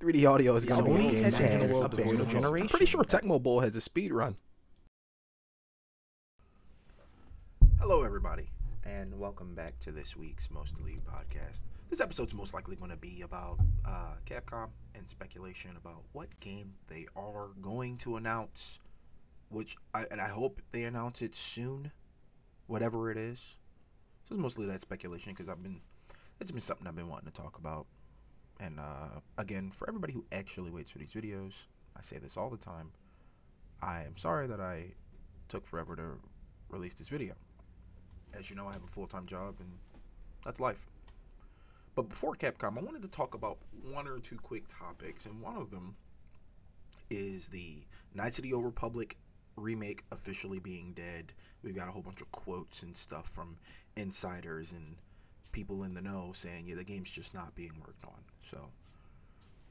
3D audio is going to Sony be has a had world a band of generation. I'm pretty sure Tecmo Bowl has a speed run. Hello, everybody, and welcome back to this week's Most Elite podcast. This episode's most likely going to be about Capcom and speculation about what game they are going to announce, I hope they announce it soon, whatever it is. So it's mostly that speculation because it's been something I've been wanting to talk about. And again, for everybody who actually waits for these videos, I say this all the time. I am sorry that I took forever to release this video. As you know, I have a full-time job, and that's life. But before Capcom, I wanted to talk about one or two quick topics, and one of them is the Knights of the Old Republic remake officially being dead. We've got a whole bunch of quotes and stuff from insiders and people in the know saying, yeah, the game's just not being worked on. So,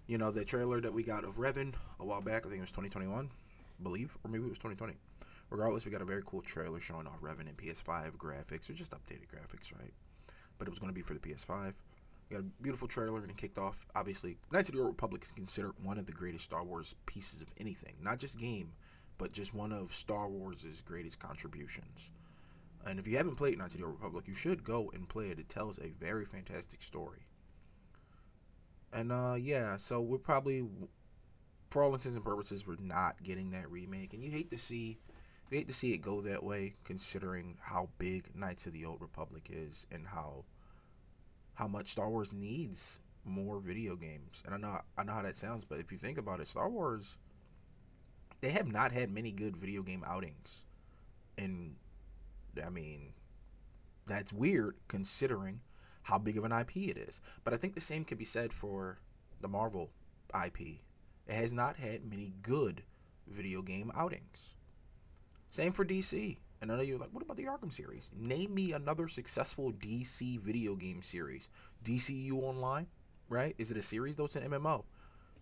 you know, the trailer that we got of Revan a while back, I think it was 2021, I believe, or maybe it was 2020. Regardless, we got a very cool trailer showing off Revan in PS5 graphics, or just updated graphics, right? But it was going to be for the PS5. We got a beautiful trailer, and it kicked off. Obviously, Knights of the Old Republic is considered one of the greatest Star Wars pieces of anything. Not just game, but just one of Star Wars' greatest contributions. And if you haven't played Knights of the Old Republic, you should go and play it. It tells a very fantastic story. And, yeah, so we're probably, for all intents and purposes, we're not getting that remake. And you hate to see it go that way, considering how big Knights of the Old Republic is and how much Star Wars needs more video games. And I know how that sounds, but if you think about it, Star Wars, they have not had many good video game outings. And I mean, that's weird considering how big of an IP it is. But I think the same could be said for the Marvel IP. It has not had many good video game outings. Same for DC. And I know you're like, what about the Arkham series? Name me another successful DC video game series. DCU Online, right? Is it a series though? It's an MMO.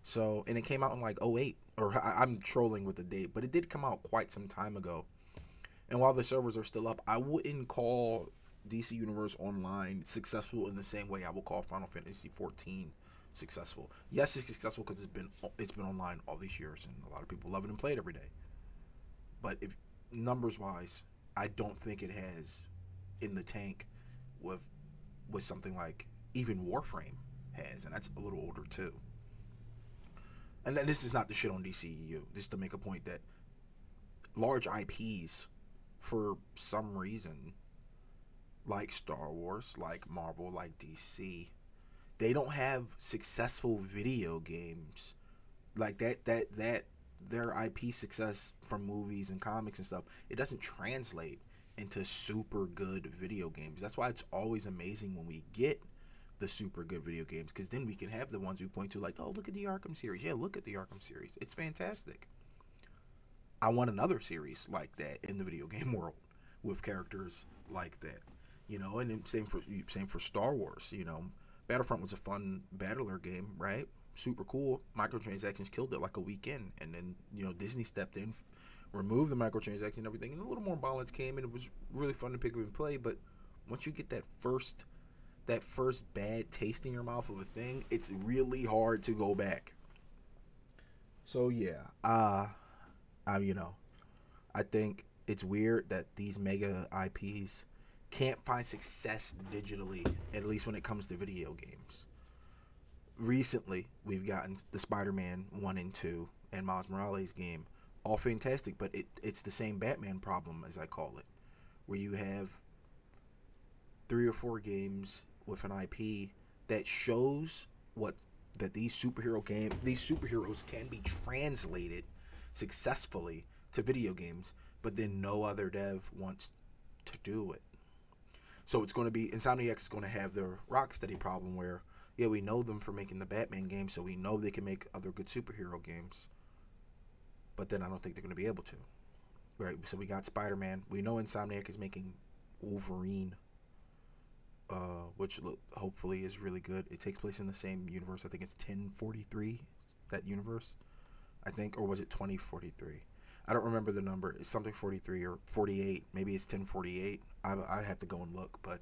So, and it came out in like '08. Or I'm trolling with the date, but it did come out quite some time ago. And while the servers are still up, I wouldn't call DC Universe Online successful in the same way I would call Final Fantasy XIV successful. Yes, it's successful because it's been online all these years, and a lot of people love it and play it every day. But if numbers wise, I don't think it has in the tank with something like even Warframe has, and that's a little older too. And then this is not to shit on DCEU. This is to make a point that large IPs, for some reason, like Star Wars, like Marvel, like DC, they don't have successful video games like that their IP success from movies and comics and stuff, it doesn't translate into super good video games. That's why it's always amazing when we get the super good video games, because then we can have the ones we point to like, oh, look at the Arkham series. Yeah, look at the Arkham series. It's fantastic. I want another series like that in the video game world with characters like that, you know. And then same for Star Wars. You know, Battlefront was a fun battler game, right? Super cool. Microtransactions killed it like a weekend, and then, you know, Disney stepped in, removed the microtransactions and everything, and a little more balance came in. It was really fun to pick up and play. But once you get that first bad taste in your mouth of a thing, it's really hard to go back. So yeah, you know, I think it's weird that these mega IPs can't find success digitally, at least when it comes to video games. Recently, we've gotten the Spider-Man 1 and 2 and Miles Morales game, all fantastic, but it's the same Batman problem, as I call it, where you have 3 or 4 games with an IP that shows that these superheroes can be translated successfully to video games, but then no other dev wants to do it. So it's going to be, Insomniac is going to have the Rocksteady problem where, yeah, we know them for making the Batman game, so we know they can make other good superhero games, but then I don't think they're going to be able to. Right? So we got Spider-Man. We know Insomniac is making Wolverine, which hopefully is really good. It takes place in the same universe. I think it's 1043, that universe, I think, or was it 2043? I don't remember the number. It's something 43 or 48. Maybe it's 1048. I have to go and look, but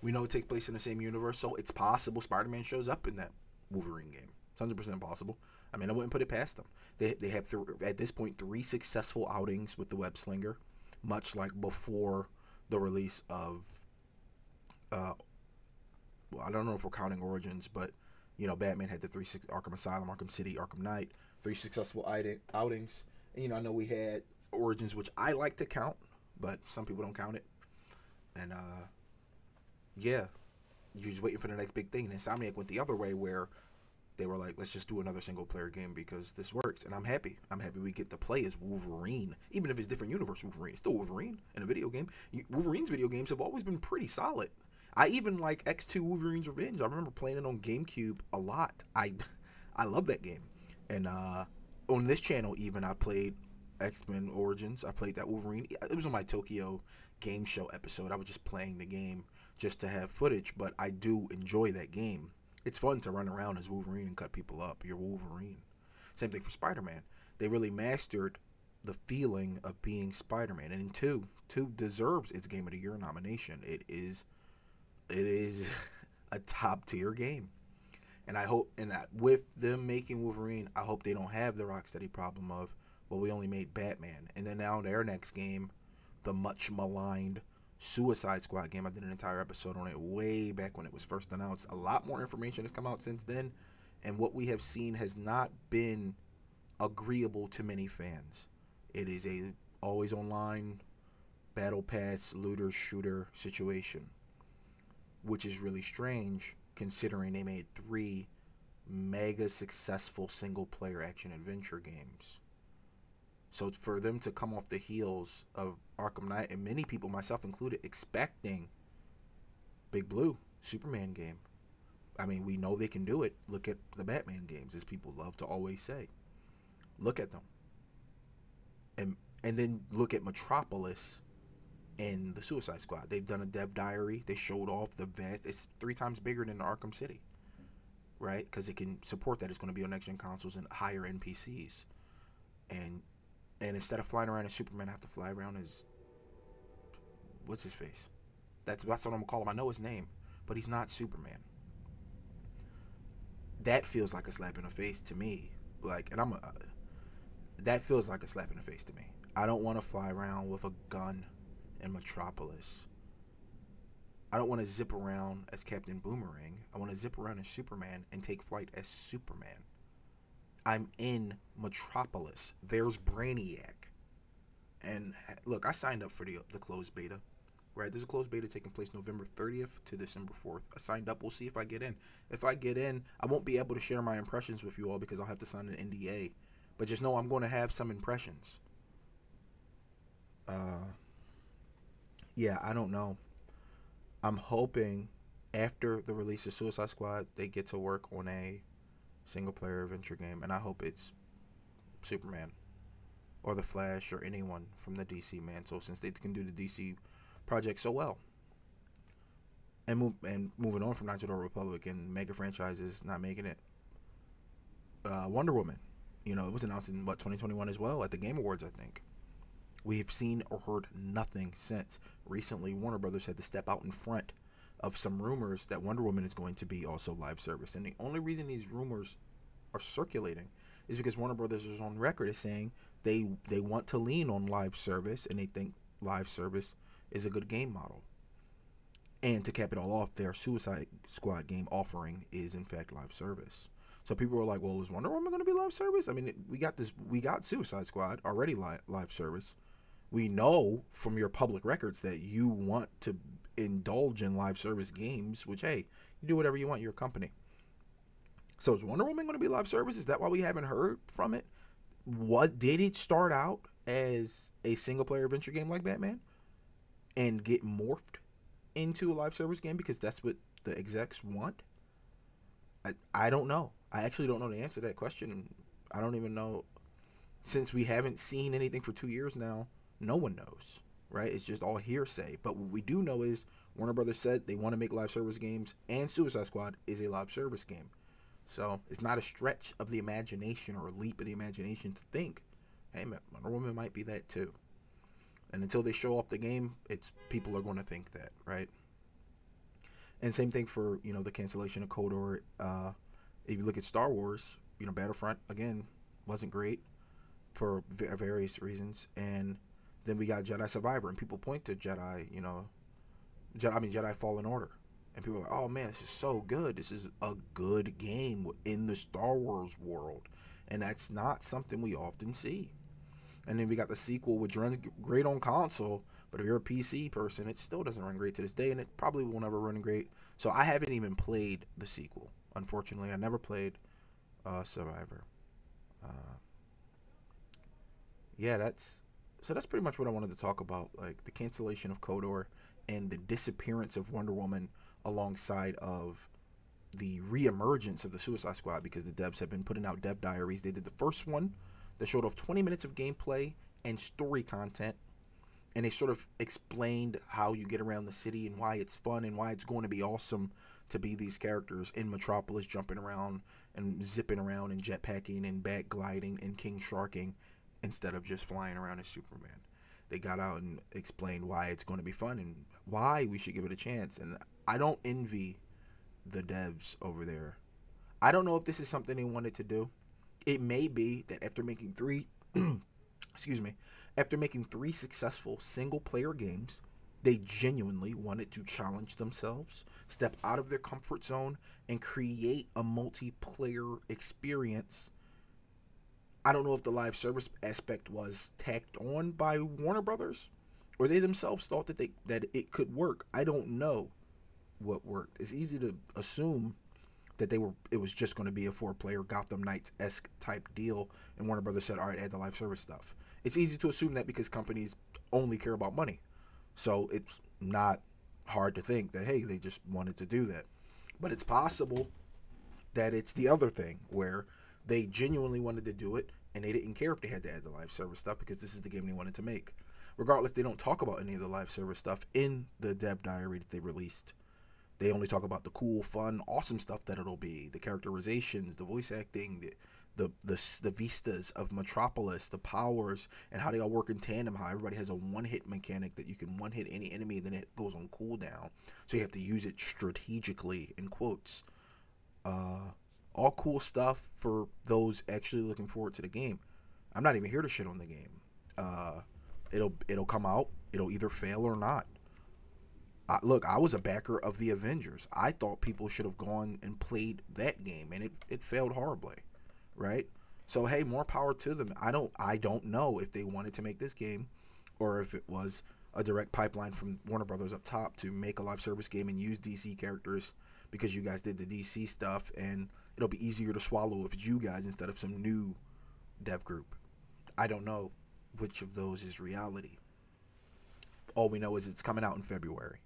we know it takes place in the same universe, so it's possible Spider-Man shows up in that Wolverine game. It's 100% possible. I mean, I wouldn't put it past them. They have at this point 3 successful outings with the web slinger, much like before the release of well, I don't know if we're counting Origins, but Batman had the 3 Arkham Asylum, Arkham City, Arkham Knight, 3 successful outings. And I know we had Origins, which I like to count, but some people don't count it. And yeah, you're just waiting for the next big thing. And Insomniac went the other way, where they were like, let's just do another single player game because this works. And I'm happy. I'm happy we get to play as Wolverine, even if it's different universe Wolverine. It's still Wolverine in a video game. Wolverine's video games have always been pretty solid. I even like X2 Wolverine's Revenge. I remember playing it on GameCube a lot. I love that game. And on this channel, even, I played X-Men Origins. I played that Wolverine. It was on my Tokyo Game Show episode. I was just playing the game just to have footage, but I do enjoy that game. It's fun to run around as Wolverine and cut people up. You're Wolverine. Same thing for Spider-Man. They really mastered the feeling of being Spider-Man. And 2 deserves its Game of the Year nomination. It is a top tier game. And I hope, and that with them making Wolverine, I hope they don't have the Rocksteady problem of, well, we only made Batman. And then now their next game, the much maligned Suicide Squad game. I did an entire episode on it way back when it was first announced. A lot more information has come out since then. And what we have seen has not been agreeable to many fans. It is a always online battle pass looter shooter situation, which is really strange considering they made 3 mega successful single player action adventure games. So for them to come off the heels of Arkham Knight, and many people, myself included, expecting Big Blue Superman game. I mean, we know they can do it. Look at the Batman games, as people love to always say. Look at them. And then look at Metropolis and the Suicide Squad. They've done a dev diary. They showed off the vast. It's 3 times bigger than Arkham City, right? Because it can support that. It's going to be on next-gen consoles and higher NPCs. And instead of flying around as Superman, I have to fly around as, what's his face? That's what I'm going to call him. I know his name, but he's not Superman. That feels like a slap in the face to me. That feels like a slap in the face to me. I don't want to fly around with a gun in Metropolis. I don't want to zip around as Captain Boomerang. I want to zip around as Superman and take flight as Superman. I'm in Metropolis. There's Brainiac. And look, I signed up for the closed beta. Right? There's a closed beta taking place November 30th to December 4th. I signed up. We'll see if I get in. If I get in, I won't be able to share my impressions with you all because I'll have to sign an NDA. But just know I'm going to have some impressions. Yeah, I don't know. I'm hoping after the release of Suicide Squad, they get to work on a single-player adventure game, and I hope it's Superman or the Flash or anyone from the DC mantle, since they can do the DC project so well. And moving on from Knights of the Old Republic and mega franchises not making it, Wonder Woman. It was announced in 2021 as well at the Game Awards, I think. We have seen or heard nothing since. Recently, Warner Brothers had to step out in front of some rumors that Wonder Woman is going to be also live service. And the only reason these rumors are circulating is because Warner Brothers is on record as saying they want to lean on live service, and they think live service is a good game model. And to cap it all off, their Suicide Squad game offering is in fact live service. So people were like, well, is Wonder Woman going to be live service? I mean, we got Suicide Squad already live service. We know from your public records that you want to indulge in live service games, which, hey, you do whatever you want, you're a company. So is Wonder Woman going to be live service? Is that why we haven't heard from it? What did it start out as a single player adventure game like Batman and get morphed into a live service game because that's what the execs want? I don't know. I actually don't know the answer to that question. I don't even know. Since we haven't seen anything for 2 years now, no one knows, right? It's just all hearsay. But what we do know is Warner Brothers said they want to make live service games, and Suicide Squad is a live service game. So it's not a stretch of the imagination or a leap of the imagination to think, hey, Wonder Woman might be that too. And until they show off the game, people are going to think that, right? And same thing for the cancellation of KOTOR. If you look at Star Wars, Battlefront again wasn't great for various reasons, and then we got Jedi Survivor, and people point to Jedi Fallen Order, and people are like, "Oh man, this is so good. This is a good game in the Star Wars world," and that's not something we often see. And then we got the sequel, which runs great on console, but if you're a PC person, it still doesn't run great to this day, and it probably will never run great. So I haven't even played the sequel. Unfortunately, I never played Survivor. Uh, yeah, that's pretty much what I wanted to talk about, like the cancellation of KOTOR and the disappearance of Wonder Woman alongside of the reemergence of the Suicide Squad, because the devs have been putting out dev diaries. They did the first one that showed off 20 minutes of gameplay and story content, and they sort of explained how you get around the city and why it's fun and why it's going to be awesome to be these characters in Metropolis, jumping around and zipping around and jetpacking and back gliding and king sharking instead of just flying around as Superman. They got out and explained why it's going to be fun and why we should give it a chance. And I don't envy the devs over there. I don't know if this is something they wanted to do. It may be that after making three after making three successful single player games, they genuinely wanted to challenge themselves, step out of their comfort zone, and create a multiplayer experience. I don't know if the live service aspect was tacked on by Warner Brothers, or they themselves thought that it could work. I don't know what worked. It's easy to assume that it was just going to be a 4-player Gotham Knights-esque type deal, and Warner Brothers said, all right, add the live service stuff. It's easy to assume that because companies only care about money. So it's not hard to think that, hey, they just wanted to do that. But it's possible that it's the other thing, where they genuinely wanted to do it, and they didn't care if they had to add the live service stuff because this is the game they wanted to make. Regardless, they don't talk about any of the live service stuff in the dev diary that they released. They only talk about the cool, fun, awesome stuff that it'll be, the characterizations, the voice acting, the vistas of Metropolis, the powers, and how they all work in tandem, how everybody has a one-hit mechanic that you can one-hit any enemy, then it goes on cooldown. So you have to use it strategically, in quotes. All cool stuff for those actually looking forward to the game. I'm not even here to shit on the game. It'll come out. It'll either fail or not. Look, I was a backer of the Avengers. I thought people should have gone and played that game, and it failed horribly, right? So hey, more power to them. I don't know if they wanted to make this game, or if it was a direct pipeline from Warner Brothers up top to make a live service game and use DC characters because you guys did the DC stuff, and it'll be easier to swallow if it's you guys instead of some new dev group. I don't know which of those is reality. All we know is it's coming out in February,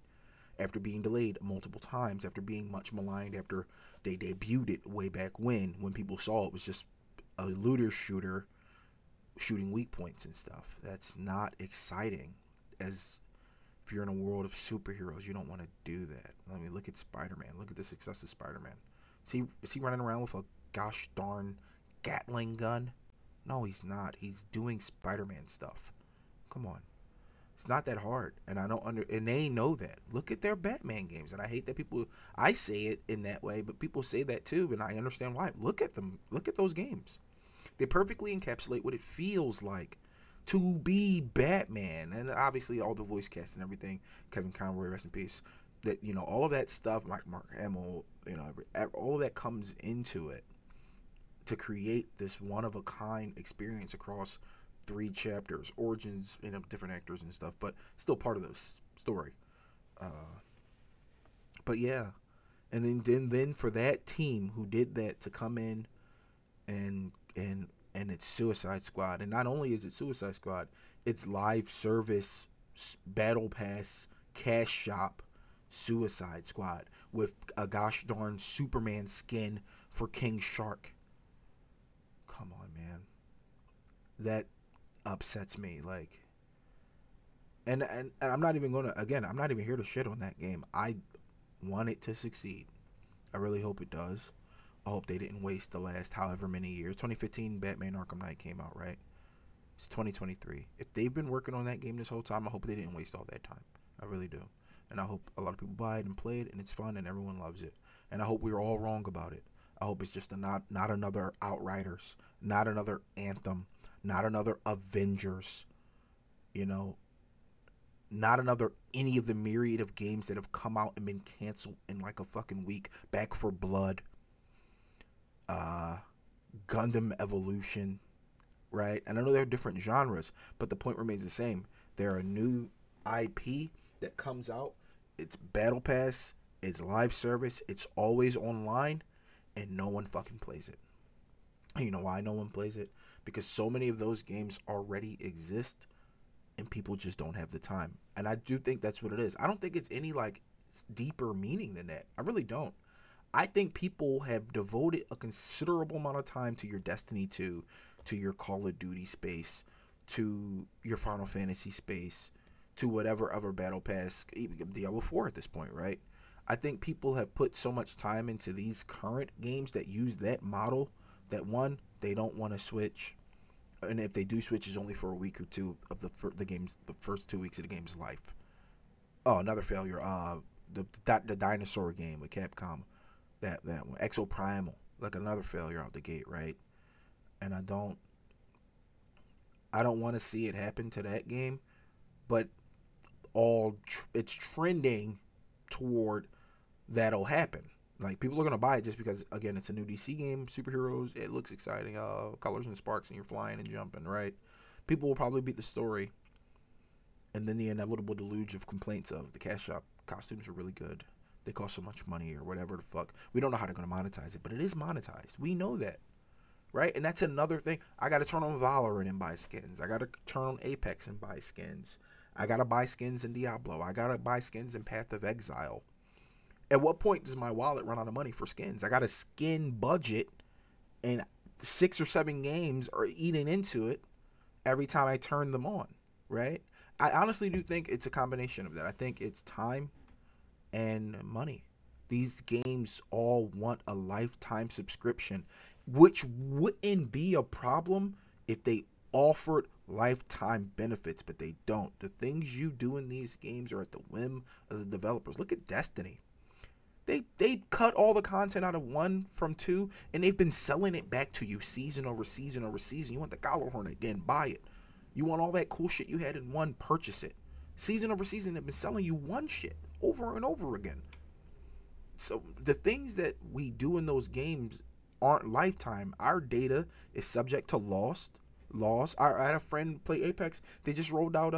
after being delayed multiple times, after being much maligned, after they debuted it way back when people saw it was just a looter shooter shooting weak points and stuff. That's not exciting. As if you're in a world of superheroes, you don't want to do that. I mean, look at Spider-Man. Look at the success of Spider-Man. Is he running around with a gosh darn Gatling gun? No, he's not. He's doing Spider-Man stuff. Come on. It's not that hard, and and they know that. Look at their Batman games, and I hate that I say it in that way, but people say that too, and I understand why. Look at them. Look at those games. They perfectly encapsulate what it feels like to be Batman, and obviously all the voice cast and everything. Kevin Conroy, rest in peace. That all of that stuff, Mark Hamill, all of that comes into it to create this one-of-a-kind experience across 3 chapters, origins, different actors and stuff, but still part of the story. But yeah, and then for that team who did that to come in and it's Suicide Squad, and not only is it Suicide Squad, it's live service, battle pass, cash shop, Suicide Squad with a gosh darn Superman skin for King Shark. Come on, man. That upsets me, and I'm not even I'm not even here to shit on that game. I want it to succeed. I really hope it does. I hope they didn't waste the last however many years. 2015 Batman Arkham Knight came out, right? It's 2023. If they've been working on that game this whole time, I hope they didn't waste all that time. I really do. And I hope a lot of people buy it and play it, and it's fun and everyone loves it. And I hope we're all wrong about it. I hope it's just not another Outriders, not another Anthem, not another Avengers, you know, not another any of the myriad of games that have come out and been canceled in like a fucking week. Back for Blood, uh, Gundam Evolution, right? And I know they're different genres, but the point remains the same. They're a new IP that comes out. It's Battle Pass, it's live service, it's always online, and no one fucking plays it. And you know why no one plays it? Because so many of those games already exist, and people just don't have the time. And I do think that's what it is. I don't think it's any like deeper meaning than that. I really don't. I think people have devoted a considerable amount of time to your Destiny 2, to your Call of Duty space, to your Final Fantasy space, to whatever other Battle Pass, even Diablo 4 at this point, right? I think people have put so much time into these current games that use that model that, one, they don't want to switch. And if they do switch, it's only for a week or two of the first 2 weeks of the game's life. Oh, another failure. The dinosaur game with Capcom. That one, Exo Primal, like another failure out the gate, right? And I don't want to see it happen to that game, but it's trending toward that'll happen. Like, people are gonna buy it just because, again, it's a new DC game, superheroes. It looks exciting, colors and sparks, and you're flying and jumping, right? People will probably beat the story, and then the inevitable deluge of complaints of the cash shop costumes are really good. They cost so much money or whatever the fuck. We don't know how they're going to monetize it, but it is monetized. We know that, right? And that's another thing. I got to turn on Valorant and buy skins. I got to turn on Apex and buy skins. I got to buy skins in Diablo. I got to buy skins in Path of Exile. At what point does my wallet run out of money for skins? I got a skin budget, and 6 or 7 games are eating into it every time I turn them on, right? I honestly do think it's a combination of that. I think it's time and money. These games all want a lifetime subscription, which wouldn't be a problem if they offered lifetime benefits, but they don't. The things you do in these games are at the whim of the developers. Look at Destiny. They cut all the content out of 1 from 2, and they've been selling it back to you season over season over season. You want the Gjallarhorn again, buy it. You want all that cool shit you had in 1, purchase it. Season over season, they've been selling you 1 shit over and over again. So the things that we do in those games aren't lifetime. Our data is subject to laws. I had a friend play Apex. They just rolled out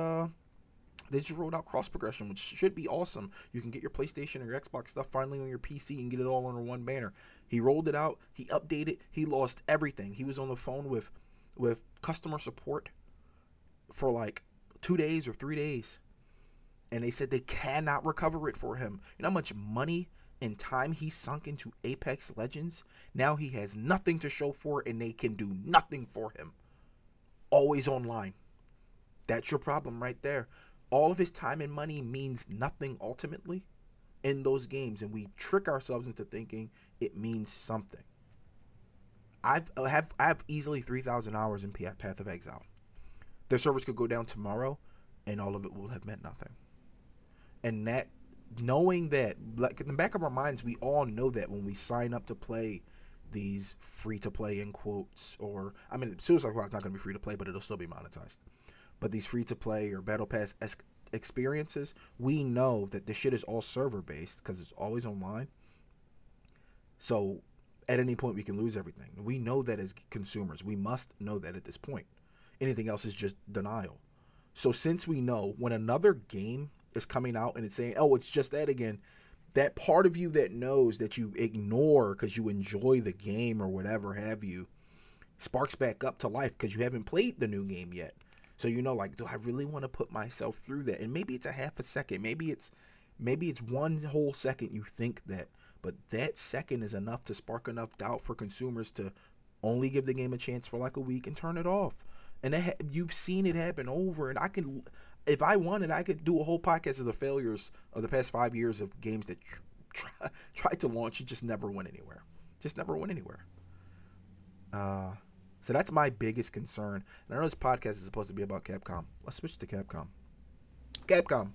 cross progression, which should be awesome. You can get your PlayStation or your Xbox stuff finally on your PC and get it all under one banner. He rolled it out. He updated. He lost everything. He was on the phone with customer support for like 2 days or 3 days. And they said they cannot recover it for him. You know how much money and time he sunk into Apex Legends? Now he has nothing to show for it, and they can do nothing for him. Always online. That's your problem right there. All of his time and money means nothing ultimately in those games, and we trick ourselves into thinking it means something. I have easily 3,000 hours in Path of Exile. Their servers could go down tomorrow, and all of it will have meant nothing. And that, knowing that, like in the back of our minds, we all know that when we sign up to play these free-to-play, in quotes, or, I mean, Suicide Squad is not going to be free-to-play, but it'll still be monetized. But these free-to-play or Battle Pass experiences, we know that this shit is all server-based because it's always online. So at any point, we can lose everything. We know that as consumers. We must know that at this point. Anything else is just denial. So since we know when another game is coming out and it's saying, oh, it's just that again, that part of you that knows that you ignore because you enjoy the game or whatever have you, sparks back up to life because you haven't played the new game yet. So you know, like, do I really want to put myself through that? And maybe it's a half a second. Maybe it's 1 whole second you think that. But that second is enough to spark enough doubt for consumers to only give the game a chance for like a week and turn it off. And you've seen it happen over. And if I wanted, I could do a whole podcast of the failures of the past 5 years of games that tried to launch and just never went anywhere. So that's my biggest concern. And I know this podcast is supposed to be about Capcom. Let's switch to Capcom. Capcom.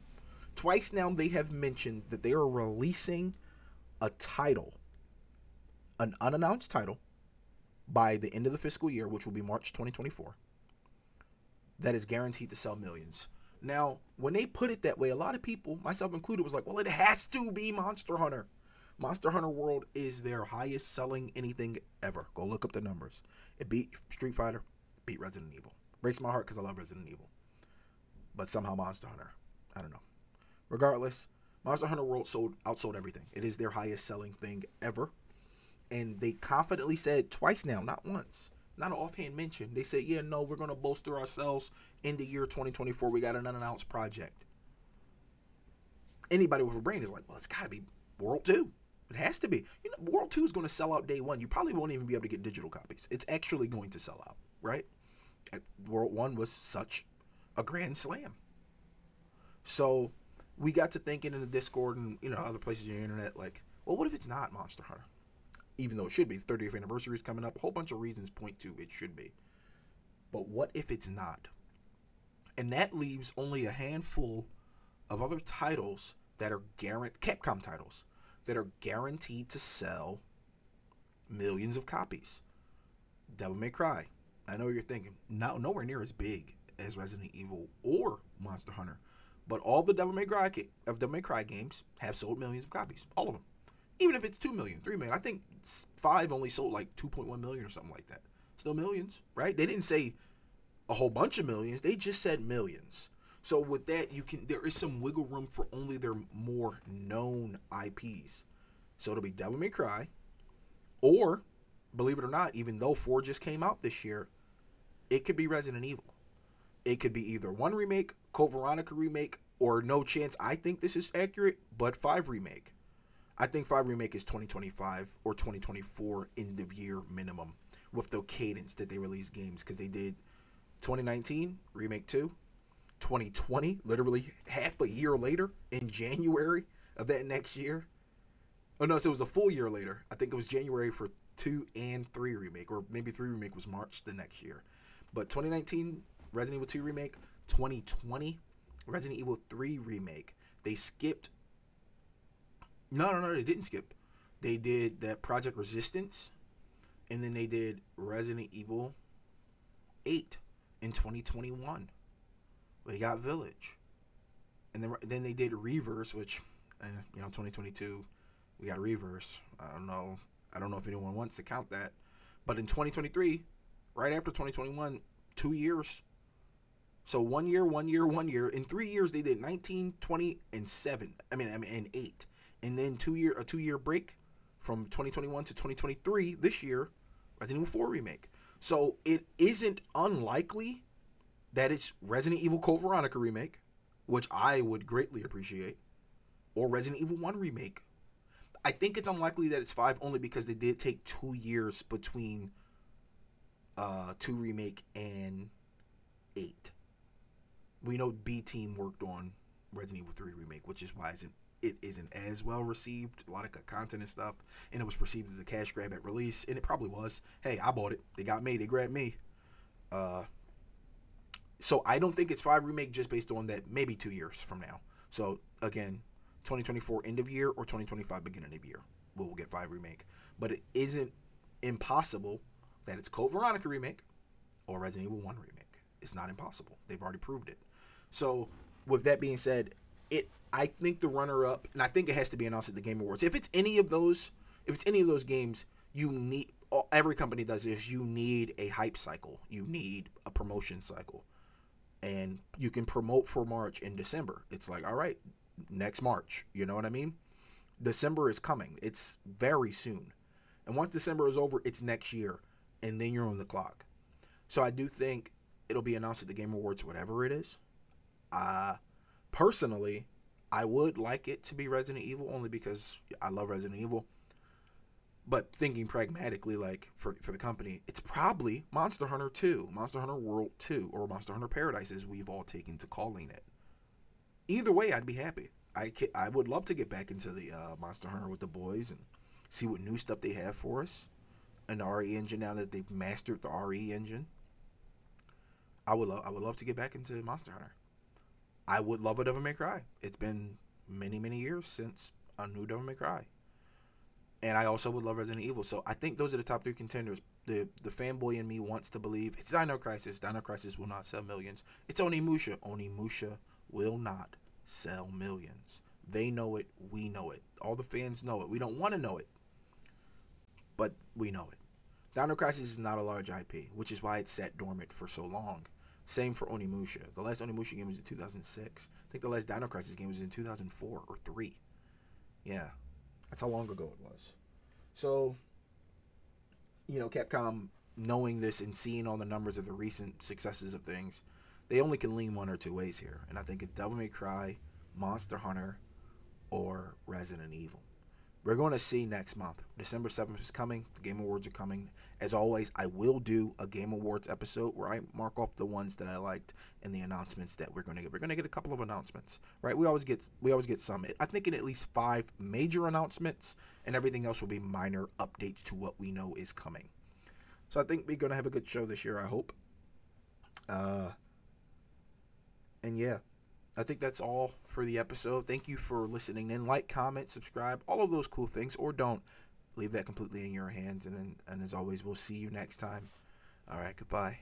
Twice now they have mentioned that they are releasing a title an unannounced title by the end of the fiscal year, which will be March 2024, that is guaranteed to sell millions. Now, when they put it that way, a lot of people, myself included, was like, well, it has to be Monster Hunter. Monster Hunter World is their highest selling anything ever. Go look up the numbers. It beat Street Fighter, beat Resident Evil. Breaks my heart because I love Resident Evil. But somehow Monster Hunter, I don't know. Regardless, Monster Hunter World outsold everything. It is their highest selling thing ever. And they confidently said twice now, not once, not an offhand mention. They said, yeah, no, we're going to bolster ourselves in the year 2024. We got an unannounced project. Anybody with a brain is like, well, it's got to be World 2. It has to be. You know, World 2 is going to sell out day one. You probably won't even be able to get digital copies. It's actually going to sell out, right? World 1 was such a grand slam. So we got to thinking in the Discord and, you know, other places on the internet, like, well, what if it's not Monster Hunter? Even though it should be. The 30th anniversary is coming up. A whole bunch of reasons point to it should be. But what if it's not? And that leaves only a handful of other titles that are Capcom titles that are guaranteed to sell millions of copies. Devil May Cry. I know what you're thinking. Nowhere near as big as Resident Evil or Monster Hunter. But all the Devil May Cry games have sold millions of copies. All of them. Even if it's 2 million, 3 million. I think 5 only sold like 2.1 million or something like that. Still millions, right? They didn't say a whole bunch of millions. They just said millions. So with that, there is some wiggle room for only their more known IPs. So it'll be Devil May Cry, or, believe it or not, even though 4 just came out this year, it could be Resident Evil. It could be either 1 remake, Code Veronica remake, or no chance I think this is accurate, but 5 remake. I think 5 remake is 2025 or 2024 end of year minimum with the cadence that they release games, because they did 2019 remake 2, 2020 literally half a year later in January of that next year. Oh no, so it was a full year later. I think it was January for 2 and 3 remake, or maybe 3 remake was March the next year. But 2019 Resident Evil 2 remake, 2020 Resident Evil 3 remake. They skipped. No, they didn't skip. They did that Project Resistance, and then they did Resident Evil 8 in 2021. They got Village. And then they did Reverse, which, 2022, we got Reverse. I don't know if anyone wants to count that. But in 2023, right after 2021, 2 years. So 1 year. In 3 years, they did 19, 20, and 7. And 8. And then a 2 year break from 2021 to 2023, this year, Resident Evil 4 remake. So it isn't unlikely that it's Resident Evil Code Veronica remake, which I would greatly appreciate, or Resident Evil 1 remake. I think it's unlikely that it's 5 only because they did take 2 years between 2 remake and 8. We know B Team worked on Resident Evil 3 remake, which is why it isn't as well received. A lot of content and stuff, and it was perceived as a cash grab at release, and it probably was. Hey, I bought it. They got me. They grabbed me. So I don't think it's 5 remake just based on that, maybe 2 years from now. So again, 2024 end of year or 2025 beginning of year, we'll get 5 remake. But it isn't impossible that it's Code Veronica remake or Resident Evil 1 remake. It's not impossible. They've already proved it. So with that being said, I think the runner-up, and I think it has to be announced at the Game Awards. If it's any of those games, every company does this. You need a hype cycle. You need a promotion cycle. And you can promote for March and December. It's like, all right, next March. You know what I mean? December is coming. It's very soon. And once December is over, it's next year. And then you're on the clock. So I do think it'll be announced at the Game Awards, whatever it is. Personally, I would like it to be Resident Evil only because I love Resident Evil. But thinking pragmatically, like, for the company, it's probably Monster Hunter 2, Monster Hunter World 2, or Monster Hunter Paradise, as we've all taken to calling it. Either way, I'd be happy. I would love to get back into the Monster Hunter with the boys and see what new stuff they have for us. And the RE engine, now that they've mastered the RE engine. I would love to get back into Monster Hunter. I would love a Devil May Cry. It's been many, many years since a new Devil May Cry. And I also would love Resident Evil. So I think those are the top 3 contenders. The fanboy in me wants to believe it's Dino Crisis. Dino Crisis will not sell millions. It's Onimusha. Onimusha will not sell millions. They know it. We know it. All the fans know it. We don't want to know it, but we know it. Dino Crisis is not a large IP, which is why it's sat dormant for so long. Same for Onimusha. The last Onimusha game was in 2006. I think the last Dino Crisis game was in 2004 or 3. Yeah, that's how long ago it was. So, Capcom, knowing this and seeing all the numbers of the recent successes of things, they only can lean one or two ways here. And I think it's Devil May Cry, Monster Hunter, or Resident Evil. We're going to see next month. December 7th is coming. The Game Awards are coming. As always, I will do a Game Awards episode where I mark off the ones that I liked and the announcements that we're going to get. We're going to get a couple of announcements, right? We always get some. I think in at least 5 major announcements, and everything else will be minor updates to what we know is coming. So I think we're going to have a good show this year, I hope. And yeah. I think that's all for the episode. Thank you for listening in. Like, comment, subscribe, all of those cool things, or don't. Leave that completely in your hands. And as always, we'll see you next time. All right, goodbye.